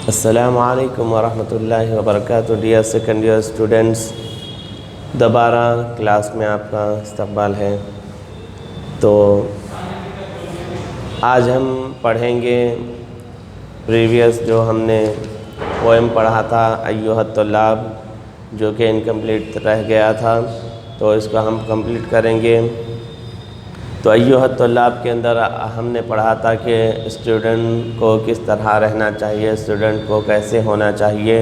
السلام علیکم ورحمۃ اللہ وبرکاتہ۔ ڈیئر سیکنڈ ایئر اسٹوڈنٹس، دوبارہ کلاس میں آپ کا استقبال ہے۔ تو آج ہم پڑھیں گے پریویس جو ہم نے پوئم پڑھا تھا ایھا الطلاب، جو کہ انکمپلیٹ رہ گیا تھا، تو اس کو ہم کمپلیٹ کریں گے۔ تو ایھا الطلاب کے اندر ہم نے پڑھا تھا کہ اسٹوڈنٹ کو کس طرح رہنا چاہیے، اسٹوڈنٹ کو کیسے ہونا چاہیے،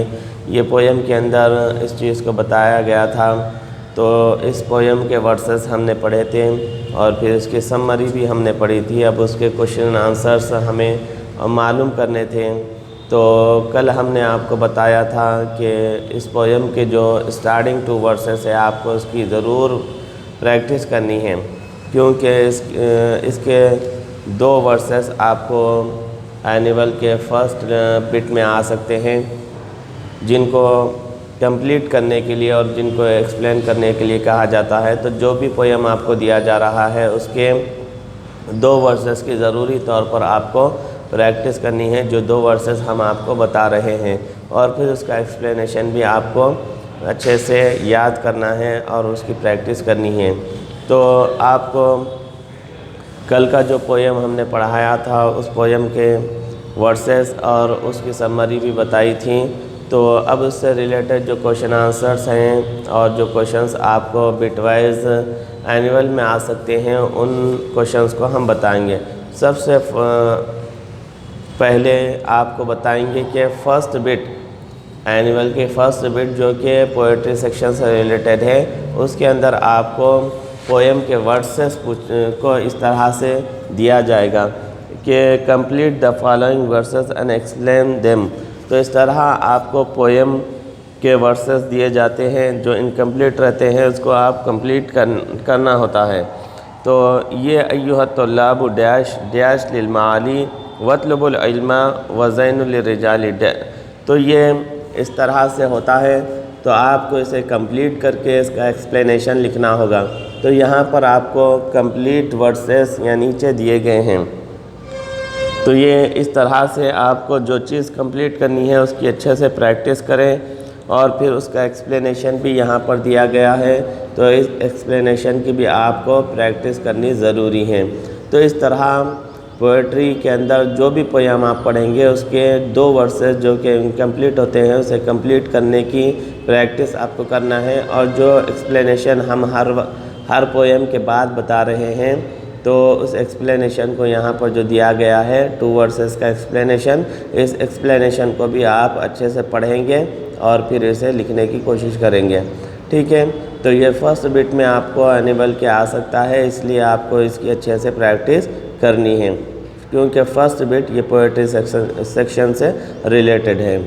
یہ پویم کے اندر اس چیز کو بتایا گیا تھا۔ تو اس پویم کے ورسز ہم نے پڑھے تھے اور پھر اس کی سمری بھی ہم نے پڑھی تھی۔ اب اس کے کوشچن آنسرس ہمیں معلوم کرنے تھے۔ تو کل ہم نے آپ کو بتایا تھا کہ اس پویم کے جو اسٹارٹنگ 2 ورسز ہے آپ کو اس کی ضرور پریکٹس کرنی ہے، کیونکہ اس کے 2 ورسز آپ کو اینول کے فرسٹ بٹ میں آ سکتے ہیں، جن کو کمپلیٹ کرنے کے لیے اور جن کو ایکسپلین کرنے کے لیے کہا جاتا ہے۔ تو جو بھی پویم آپ کو دیا جا رہا ہے اس کے 2 ورسز کی ضروری طور پر آپ کو پریکٹس کرنی ہے، جو 2 ورسز ہم آپ کو بتا رہے ہیں، اور پھر اس کا ایکسپلینیشن بھی آپ کو اچھے سے یاد کرنا ہے اور اس کی پریکٹس کرنی ہے۔ تو آپ کو کل کا جو پویم ہم نے پڑھایا تھا اس پویم کے ورسز اور اس کی سمری بھی بتائی تھی۔ تو اب اس سے ریلیٹڈ جو کوشچن آنسرس ہیں اور جو کوشچنس آپ کو بٹ وائز اینول میں آ سکتے ہیں، ان کوشچنس کو ہم بتائیں گے۔ سب سے پہلے آپ کو بتائیں گے کہ فرسٹ بٹ، اینول کی فرسٹ بٹ جو کہ پوئٹری سیکشن سے ریلیٹڈ ہے، اس کے اندر آپ کو پویم کے ورسز کو اس طرح سے دیا جائے گا کہ complete the following verses and explain them. تو اس طرح آپ کو پویم کے ورسز دیے جاتے ہیں، جو انکمپلیٹ رہتے ہیں اس کو آپ کمپلیٹ کرنا ہوتا ہے۔ تو یہ ایھا الطلاب ڈیش ڈیش للمعالی واطلبوا العلم وزین للرجال، تو یہ اس طرح سے ہوتا ہے۔ تو آپ کو اسے کمپلیٹ کر کے اس کا ایکسپلینیشن لکھنا ہوگا۔ تو یہاں پر آپ کو کمپلیٹ ورسز یا نیچے دیے گئے ہیں۔ تو یہ اس طرح سے آپ کو جو چیز کمپلیٹ کرنی ہے اس کی اچھے سے پریکٹس کریں، اور پھر اس کا ایکسپلینیشن بھی یہاں پر دیا گیا ہے، تو اس ایکسپلینیشن کی بھی آپ کو پریکٹس کرنی ضروری ہے۔ تو اس طرح پوئٹری کے اندر جو بھی پویم آپ پڑھیں گے اس کے 2 ورسز جو کہ انکمپلیٹ ہوتے ہیں اسے کمپلیٹ کرنے کی پریکٹس آپ کو کرنا ہے، اور جو ایکسپلینیشن ہم ہر پویم کے بعد بتا رہے ہیں، تو اس ایکسپلینیشن کو یہاں پر جو دیا گیا ہے 2 ورسز کا ایکسپلینیشن، اس ایکسپلینیشن کو بھی آپ اچھے سے پڑھیں گے اور پھر اسے لکھنے کی کوشش کریں گے، ٹھیک ہے۔ تو یہ فرسٹ بٹ میں آپ کو اینول کے آ سکتا ہے، اس لیے آپ کو اس کی اچھے سے پریکٹس کرنی ہے، کیونکہ فرسٹ بٹ یہ پوئٹری سیکشن سے ریلیٹڈ ہے۔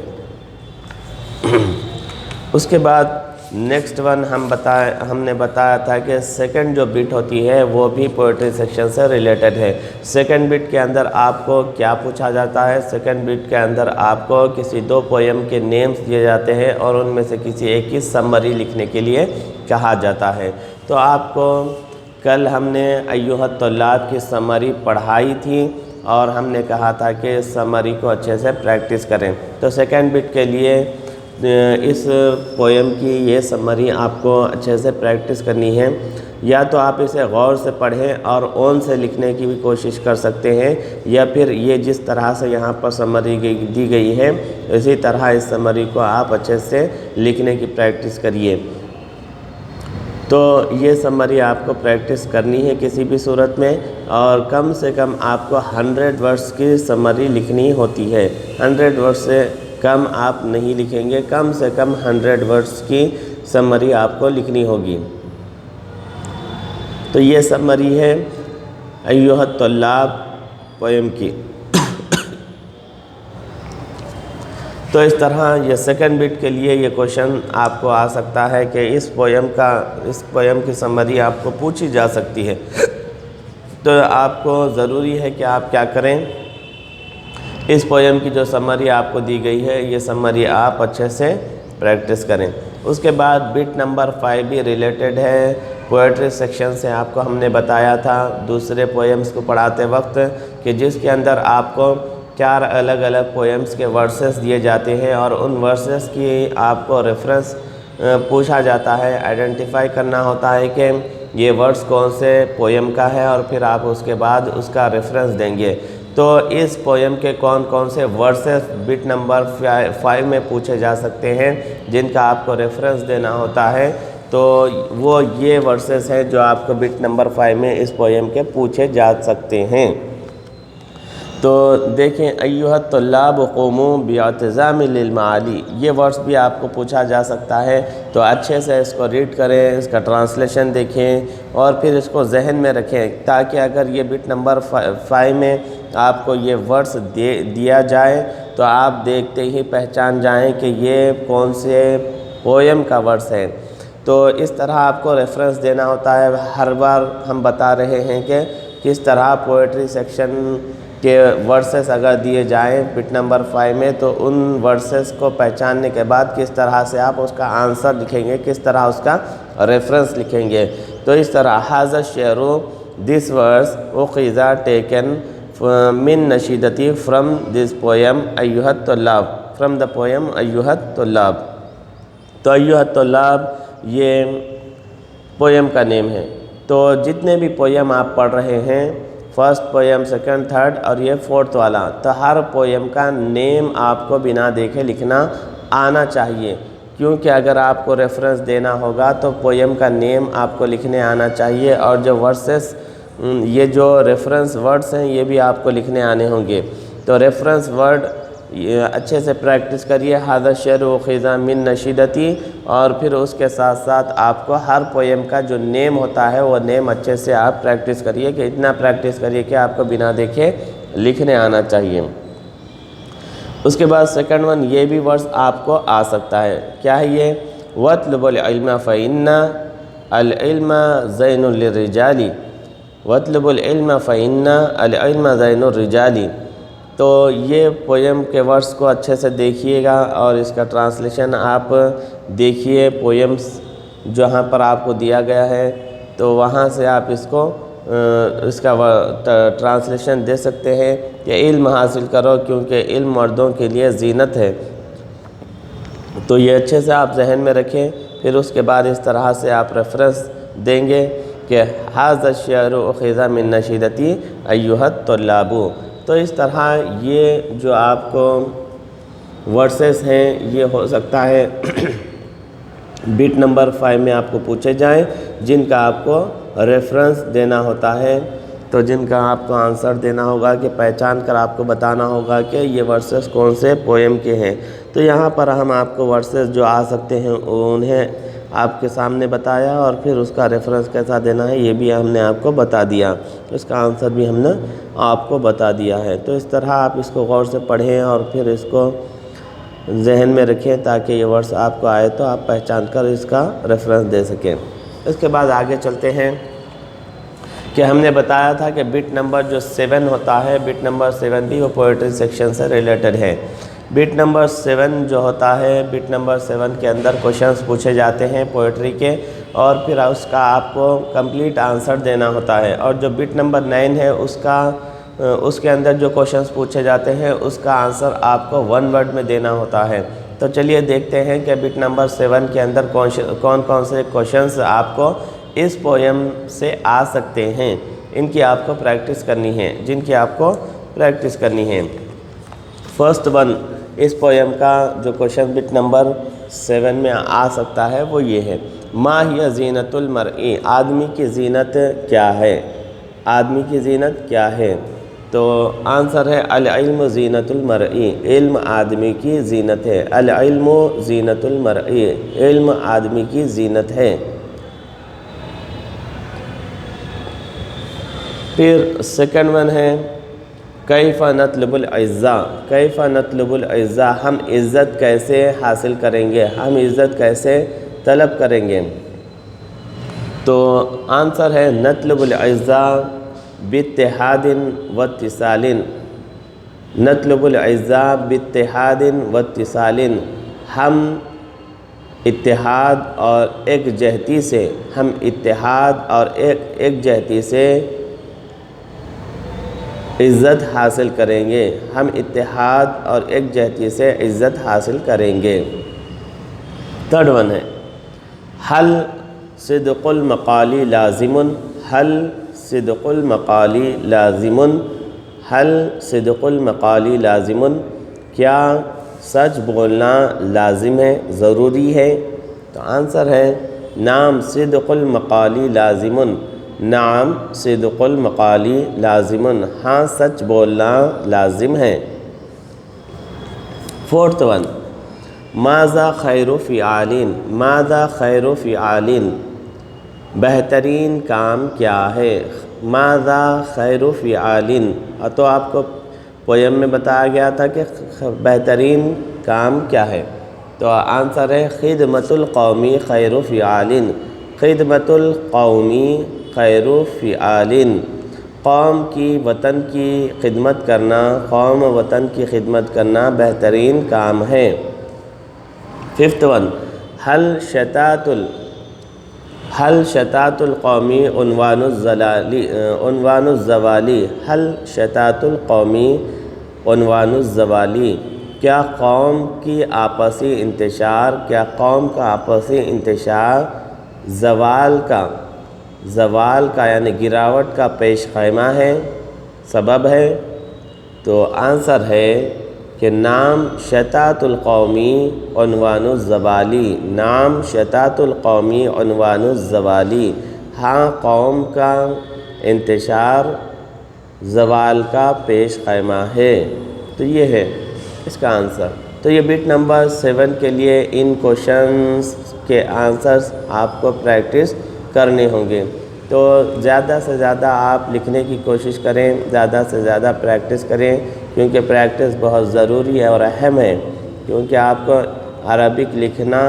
اس کے بعد نیکسٹ ون ہم نے بتایا تھا کہ سیکنڈ جو بٹ ہوتی ہے وہ بھی پوئٹری سیکشن سے ریلیٹڈ ہے۔ سیکنڈ بٹ کے اندر آپ کو کیا پوچھا جاتا ہے؟ سیکنڈ بٹ کے اندر آپ کو کسی 2 پویم کے نیمز دیے جاتے ہیں اور ان میں سے کسی ایک کی سمری لکھنے کے لیے کہا جاتا ہے۔ تو آپ کو کل ہم نے ایھا الطلاب کی سمری پڑھائی تھی اور ہم نے کہا تھا کہ سمری کو اچھے سے پریکٹس کریں۔ تو سیکنڈ بٹ کے لیے اس پویم کی یہ سمری آپ کو اچھے سے پریکٹس کرنی ہے، یا تو آپ اسے غور سے پڑھیں اور اون سے لکھنے کی بھی کوشش کر سکتے ہیں، یا پھر یہ جس طرح سے یہاں پر سمری دی گئی ہے اسی طرح اس سمری کو آپ اچھے سے لکھنے کی پریکٹس کریے۔ تو یہ سمری آپ کو پریکٹس کرنی ہے کسی بھی صورت میں، اور کم سے کم آپ کو 100 ورڈز کی سمری لکھنی ہوتی ہے۔ 100 ورڈز سے کم آپ نہیں لکھیں گے، کم سے کم 100 ورڈز کی سمری آپ کو لکھنی ہوگی۔ تو یہ سمری ہے ایھا الطلاب پویم کی۔ تو اس طرح یہ سیکنڈ بٹ کے لیے یہ کوشچن آپ کو آ سکتا ہے کہ اس پویم کی سمری آپ کو پوچھی جا سکتی ہے۔ تو آپ کو ضروری ہے کہ آپ کیا کریں، اس پویم کی جو سمری آپ کو دی گئی ہے یہ سمری آپ اچھے سے پریکٹس کریں۔ اس کے بعد بٹ نمبر 5 بھی ریلیٹڈ ہے پوئٹری سیکشن سے۔ آپ کو ہم نے بتایا تھا دوسرے پویمز کو پڑھاتے وقت کہ جس کے اندر آپ کو 4 الگ الگ پوئمز کے ورسز دیے جاتے ہیں اور ان ورسز کی آپ کو ریفرنس پوچھا جاتا ہے، آئیڈینٹیفائی کرنا ہوتا ہے کہ یہ ورڈز کون سے پوئم کا ہے، اور پھر آپ اس کے بعد اس کا ریفرنس دیں گے۔ تو اس پوئم کے کون کون سے ورسز بٹ نمبر 5 میں پوچھے جا سکتے ہیں جن کا آپ کو ریفرنس دینا ہوتا ہے، تو وہ یہ ورسز ہیں جو آپ کو بٹ نمبر 5 میں اس پوئم کے پوچھے جا سکتے ہیں۔ تو دیکھیں ایھا الطلاب قوموا باعتزام للمعالی، یہ ورڈز بھی آپ کو پوچھا جا سکتا ہے، تو اچھے سے اس کو ریڈ کریں، اس کا ٹرانسلیشن دیکھیں اور پھر اس کو ذہن میں رکھیں، تاکہ اگر یہ بٹ نمبر 5 میں آپ کو یہ ورڈز دیا جائے تو آپ دیکھتے ہی پہچان جائیں کہ یہ کون سے پوئم کا ورڈز ہے۔ تو اس طرح آپ کو ریفرنس دینا ہوتا ہے۔ ہر بار ہم بتا رہے ہیں کہ کس طرح پوئٹری سیکشن کے ورسز اگر دیے جائیں بٹ نمبر 5 میں تو ان ورسز کو پہچاننے کے بعد کس طرح سے آپ اس کا آنسر لکھیں گے، کس طرح اس کا ریفرنس لکھیں گے۔ تو اس طرح ھذا الشعر، دس ورس اخذ ٹیکن من نشیدتی فرام دس پوئم ایھا الطلاب، فرام دا پوئم ایھا الطلاب۔ تو ایھا الطلاب یہ پوئم کا نیم ہے۔ تو جتنے بھی پوئم آپ پڑھ رہے ہیں، فرسٹ پوئم، سیکنڈ، تھرڈ اور یہ فورتھ والا، تو ہر پوئم کا نیم آپ کو بنا دیکھے لکھنا آنا چاہیے، کیونکہ اگر آپ کو ریفرنس دینا ہوگا تو پوئم کا نیم آپ کو لکھنے آنا چاہیے، اور جو ورسز، یہ جو ریفرنس ورڈز ہیں یہ بھی آپ کو لکھنے آنے ہوں گے۔ تو ریفرنس ورڈ اچھے سے پریکٹس کریے، ھذا الشعر اخذ من نشیدتی، اور پھر اس کے ساتھ ساتھ آپ کو ہر پوئم کا جو نیم ہوتا ہے وہ نیم اچھے سے آپ پریکٹس کریے، کہ اتنا پریکٹس کریے کہ آپ کو بنا دیکھے لکھنے آنا چاہیے۔ اس کے بعد سیکنڈ ون، یہ بھی ورڈز آپ کو آ سکتا ہے، کیا ہے یہ؟ وَاطْلُبُ الْعِلْمَ فَإِنَّ الْعِلْمَ زَيْنٌ لِلرِّجَالِ، وَاطْلُبُ الْعِلْمَ فَإِنَّ الْعِلْمَ زَيْنُ الرِّجَالِ۔ تو یہ پوئم کے ورڈز کو اچھے سے دیکھیے گا اور اس کا ٹرانسلیشن آپ دیکھیے، پوئمز جہاں پر آپ کو دیا گیا ہے تو وہاں سے آپ اس کا ٹرانسلیشن دے سکتے ہیں کہ علم حاصل کرو کیونکہ علم مردوں کے لیے زینت ہے۔ تو یہ اچھے سے آپ ذہن میں رکھیں، پھر اس کے بعد اس طرح سے آپ ریفرنس دیں گے کہ ھذا الشعر اخذ من نشیدتی ایھا الطلاب۔ تو اس طرح یہ جو آپ کو ورسز ہیں یہ ہو سکتا ہے بٹ نمبر 5 میں آپ کو پوچھے جائیں، جن کا آپ کو ریفرنس دینا ہوتا ہے، تو جن کا آپ کو آنسر دینا ہوگا کہ پہچان کر آپ کو بتانا ہوگا کہ یہ ورسز کون سے پوئم کے ہیں۔ تو یہاں پر ہم آپ کو ورسز جو آ سکتے ہیں انہیں آپ کے سامنے بتایا، اور پھر اس کا ریفرنس کیسا دینا ہے یہ بھی ہم نے آپ کو بتا دیا، اس کا آنسر بھی ہم نے آپ کو بتا دیا ہے۔ تو اس طرح آپ اس کو غور سے پڑھیں اور پھر اس کو ذہن میں رکھیں تاکہ یہ ورڈز آپ کو آئے تو آپ پہچان کر اس کا ریفرنس دے سکیں۔ اس کے بعد آگے چلتے ہیں کہ ہم نے بتایا تھا کہ بٹ نمبر جو 7 ہوتا ہے، بٹ نمبر 7 بھی وہ پوئٹری سیکشن سے ریلیٹڈ ہے۔ بٹ نمبر 7 جو ہوتا ہے، بٹ نمبر 7 کے اندر کوشچنز پوچھے جاتے ہیں پوئٹری کے، اور پھر اس کا آپ کو کمپلیٹ آنسر دینا ہوتا ہے۔ اور جو بٹ نمبر 9 ہے اس کے اندر جو کوشچنز پوچھے جاتے ہیں اس کا آنسر آپ کو 1 ورڈ میں دینا ہوتا ہے۔ تو چلیے دیکھتے ہیں کہ بٹ نمبر 7 کے اندر کون کون سے کوشچنز آپ کو اس پوئم سے آ سکتے ہیں، ان کی آپ کو پریکٹس کرنی ہے، جن کی آپ کو پریکٹس کرنی ہے۔ فرسٹ ون، اس پوئم کا جو کوشچن بٹ نمبر 7 میں آ سکتا ہے وہ یہ ہے، ما ہی زینت المرء، آدمی کی زینت کیا ہے؟ آدمی کی زینت کیا ہے؟ تو آنسر ہے العلم زینت المرء، علم آدمی کی زینت ہے۔ العلم زینت المرء، علم آدمی کی زینت ہے۔ پھر سیکنڈ ون ہے کیف نطلب العزہ، کیف نطلب العزہ، ہم عزت کیسے حاصل کریں گے، ہم عزت کیسے طلب کریں گے؟ تو آنسر ہے نطلب العزہ باتحاد واتصال، نطلب العزہ باتحاد واتصال، ہم اتحاد اور ایک جہتی سے، ہم اتحاد اور ایک جہتی سے عزت حاصل کریں گے، ہم اتحاد اور ایک جہتی سے عزت حاصل کریں گے۔ تھرڈ ون ہے حل صدق المقالی لازم، حل صدق المقالی لازم، حل صدق المقالی لازم، کیا سچ بولنا لازم ہے، ضروری ہے؟ تو آنسر ہے نعم صدق المقالی لازم، نعم صدق المقالی لازم، ہاں سچ بولنا لازم ہے۔ فورتھ ون ماذا خیر فعال، ماذا خیر فعال، بہترین کام کیا ہے؟ ماذا خیر فعال، تو آپ کو پویم میں بتایا گیا تھا کہ بہترین کام کیا ہے، تو آنسر ہے خدمت القومی خیر فعال، خدمت القومی خیر فعال، قوم کی وطن کی خدمت کرنا، قوم وطن کی خدمت کرنا بہترین کام ہے۔ ففتھ ون حل شتات القومی عنوان الزوالی، حل شتات القومی عنوان الزوالی، کیا قوم کی آپسی انتشار، کیا قوم کا آپسی انتشار زوال کا یعنی گراوٹ کا پیش خیمہ ہے، سبب ہے؟ تو آنسر ہے کہ نام شتات القومی عنوان الزوالی، نام شتات القومی عنوان الزوالی، ہاں قوم کا انتشار زوال کا پیش خیمہ ہے۔ تو یہ ہے اس کا آنسر۔ تو یہ بٹ نمبر 7 کے لیے ان کوشچنز کے آنسرز آپ کو پریکٹس کرنے ہوں گے، تو زیادہ سے زیادہ آپ لکھنے کی کوشش کریں، زیادہ سے زیادہ پریکٹس کریں، کیونکہ پریکٹس بہت ضروری ہے اور اہم ہے، کیونکہ آپ کو عربک لکھنا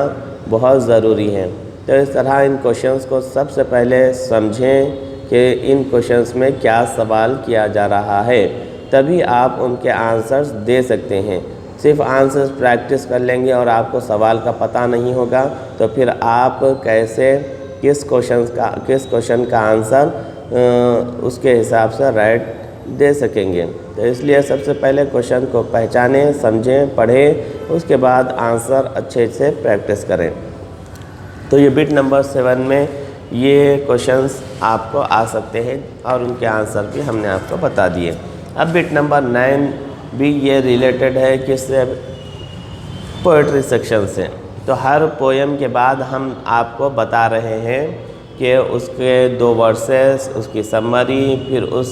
بہت ضروری ہے۔ تو اس طرح ان کوشچنز کو سب سے پہلے سمجھیں کہ ان کوشچنز میں کیا سوال کیا جا رہا ہے، تبھی آپ ان کے آنسرز دے سکتے ہیں۔ صرف آنسرز پریکٹس کر لیں گے اور آپ کو سوال کا پتہ نہیں ہوگا تو پھر آپ کیسے کس کوشچن کا آنسر اس کے حساب سے رائٹ دے سکیں گے۔ تو اس لیے سب سے پہلے کوشچن کو پہچانیں، سمجھیں، پڑھیں، اس کے بعد آنسر اچھے سے پریکٹس کریں۔ تو یہ بٹ نمبر 7 میں یہ کوشچنز آپ کو آ سکتے ہیں اور ان کے آنسر بھی ہم نے آپ کو بتا دیے۔ اب بٹ نمبر 9 بھی یہ ریلیٹڈ ہے کس سے؟ پوئٹری سیکشن سے۔ تو ہر پویم کے بعد ہم آپ کو بتا رہے ہیں کہ اس کے 2 ورسز، اس کی سمری، پھر اس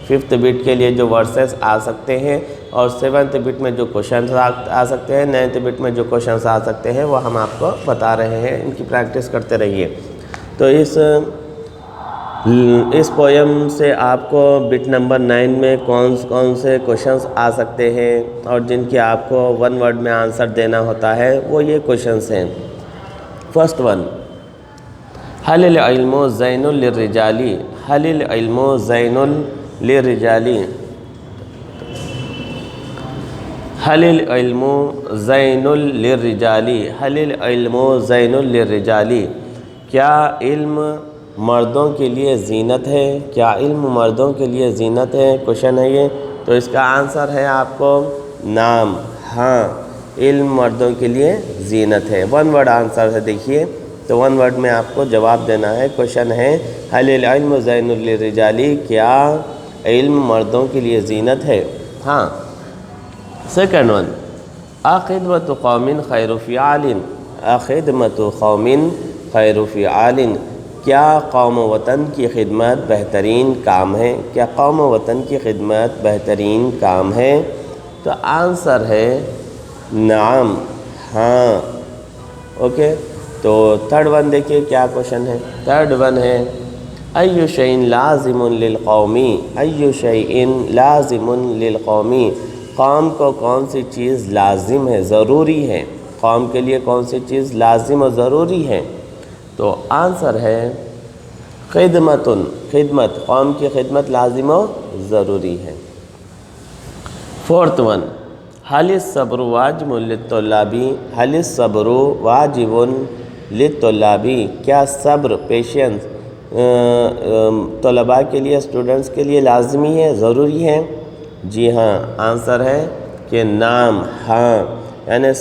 5th بٹ کے لیے جو ورسز آ سکتے ہیں اور 7th بٹ میں جو کوشچنز آ سکتے ہیں، 9th بٹ میں جو کوشچنز آ سکتے ہیں وہ ہم آپ کو بتا رہے ہیں، ان کی پریکٹس کرتے رہیے۔ تو اس پویم سے آپ کو بٹ نمبر 9 میں کون سے کوشچنز آ سکتے ہیں اور جن کی آپ کو 1 ورڈ میں آنسر دینا ہوتا ہے، وہ یہ کوشچنز ہیں۔ فرسٹ ون حل العلم زین للرجال، حل العلم زین للرجال، حل العلم زین للرجال، حل العلم زین للرجال، کیا علم مردوں کے لیے زینت ہے، کیا علم مردوں کے لیے زینت ہے؟ کوشچن ہے یہ۔ تو اس کا آنسر ہے آپ کو نعم، ہاں علم مردوں کے لیے زینت ہے۔ 1 ورڈ آنسر ہے، دیکھیے تو 1 ورڈ میں آپ کو جواب دینا ہے۔ کوشچن ہے حل العلم زین للرجال، کیا علم مردوں کے لیے زینت ہے؟ ہاں۔ سیکنڈ ون اخدمت قوم خیر فعال، اخدمت قوم خیر فعال، کیا قوم و وطن کی خدمت بہترین کام ہے، کیا قوم و وطن کی خدمت بہترین کام ہے؟ تو آنسر ہے نعم، ہاں۔ اوکے، تو تھرڈ ون دیکھیے کیا کوشچن ہے۔ تھرڈ ون ہے ای شیء لازم للقوم، ای شیء لازم للقوم، قوم کو کون سی چیز لازم ہے، ضروری ہے، قوم کے لیے کون سی چیز لازم و ضروری ہے؟ تو آنسر ہے خدمت، خدمت، قوم کی خدمت لازم و ضروری ہے۔ فورتھ ون حل الصبر واجب للطلاب، حل الصبر واجب للطلاب، کیا صبر، پیشنس طلباء کے لیے، اسٹوڈنٹس کے لیے لازمی ہے، ضروری ہے؟ جی ہاں، آنسر ہے کہ نعم، ہاں، یعنی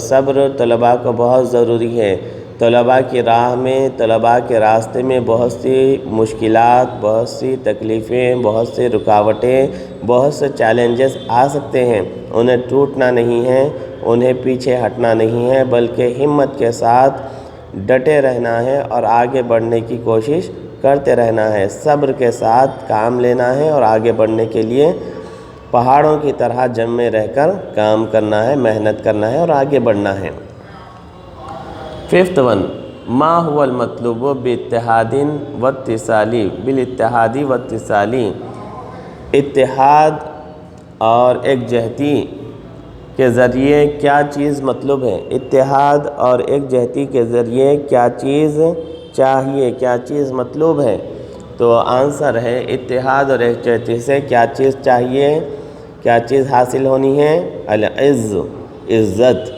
صبر طلباء کو بہت ضروری ہے۔ طلباء کی راہ میں، طلباء کے راستے میں بہت سی مشکلات، بہت سی تکلیفیں، بہت سی رکاوٹیں، بہت سے چیلنجز آ سکتے ہیں۔ انہیں ٹوٹنا نہیں ہے، انہیں پیچھے ہٹنا نہیں ہے، بلکہ ہمت کے ساتھ ڈٹے رہنا ہے اور آگے بڑھنے کی کوشش کرتے رہنا ہے۔ صبر کے ساتھ کام لینا ہے اور آگے بڑھنے کے لیے پہاڑوں کی طرح جمے رہ کر کام کرنا ہے، محنت کرنا ہے اور آگے بڑھنا ہے۔ 5th one، ما هو المطلوب باتحاد واتصال؟ اتحاد اور یکجہتی کے ذریعے کیا چیز مطلوب ہے؟ اتحاد اور یکجہتی کے ذریعے کیا چیز چاہیے، کیا چیز مطلوب ہے؟ تو آنسر ہے اتحاد اور یکجہتی سے کیا چیز چاہیے، کیا چیز حاصل ہونی ہے؟ العز، عزت،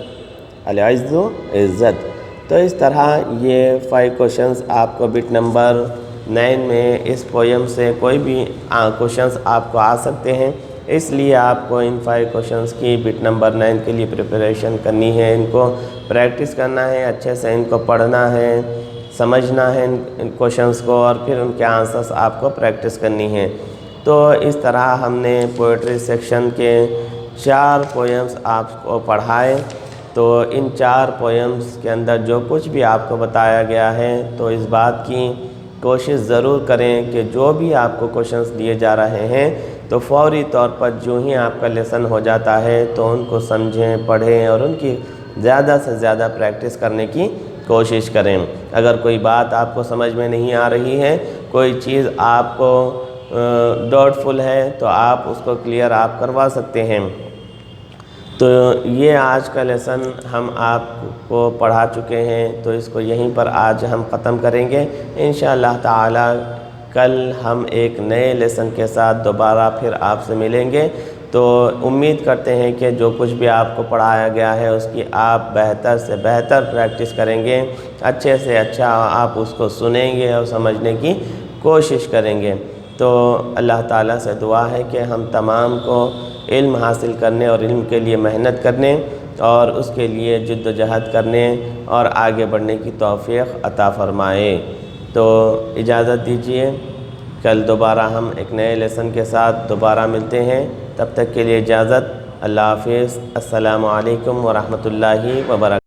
العز، عزت۔ تو اس طرح یہ 5 کوشچنز آپ کو بٹ نمبر 9 میں اس پویم سے کوئی بھی کوشچنز آپ کو آ سکتے ہیں، اس لیے آپ کو ان 5 کوشچنز کی بٹ نمبر 9 کے لیے پریپریشن کرنی ہے، ان کو پریکٹس کرنا ہے، اچھے سے ان کو پڑھنا ہے، سمجھنا ہے ان کوشچنز کو، اور پھر ان کے آنسرز آپ کو پریکٹس کرنی ہے۔ تو اس طرح ہم نے پوئٹری سیکشن کے 4 پویمز آپ کو پڑھائے۔ تو ان 4 پویمز کے اندر جو کچھ بھی آپ کو بتایا گیا ہے، تو اس بات کی کوشش ضرور کریں کہ جو بھی آپ کو کوشچنز دیے جا رہے ہیں تو فوری طور پر جو ہی آپ کا لیسن ہو جاتا ہے تو ان کو سمجھیں، پڑھیں اور ان کی زیادہ سے زیادہ پریکٹس کرنے کی کوشش کریں۔ اگر کوئی بات آپ کو سمجھ میں نہیں آ رہی ہے، کوئی چیز آپ کو ڈاؤٹ فل ہے، تو آپ اس کو کلیئر آپ کروا سکتے ہیں۔ تو یہ آج کا لیسن ہم آپ کو پڑھا چکے ہیں، تو اس کو یہیں پر آج ہم ختم کریں گے۔ انشاءاللہ تعالی کل ہم ایک نئے لیسن کے ساتھ دوبارہ پھر آپ سے ملیں گے۔ تو امید کرتے ہیں کہ جو کچھ بھی آپ کو پڑھایا گیا ہے اس کی آپ بہتر سے بہتر پریکٹس کریں گے، اچھے سے اچھا آپ اس کو سنیں گے اور سمجھنے کی کوشش کریں گے۔ تو اللہ تعالیٰ سے دعا ہے کہ ہم تمام کو علم حاصل کرنے اور علم کے لیے محنت کرنے اور اس کے لیے جد و جہد کرنے اور آگے بڑھنے کی توفیق عطا فرمائے۔ تو اجازت دیجیے، کل دوبارہ ہم ایک نئے لیسن کے ساتھ دوبارہ ملتے ہیں۔ تب تک کے لیے اجازت، اللہ حافظ، السلام علیکم ورحمۃ اللہ وبرکاتہ۔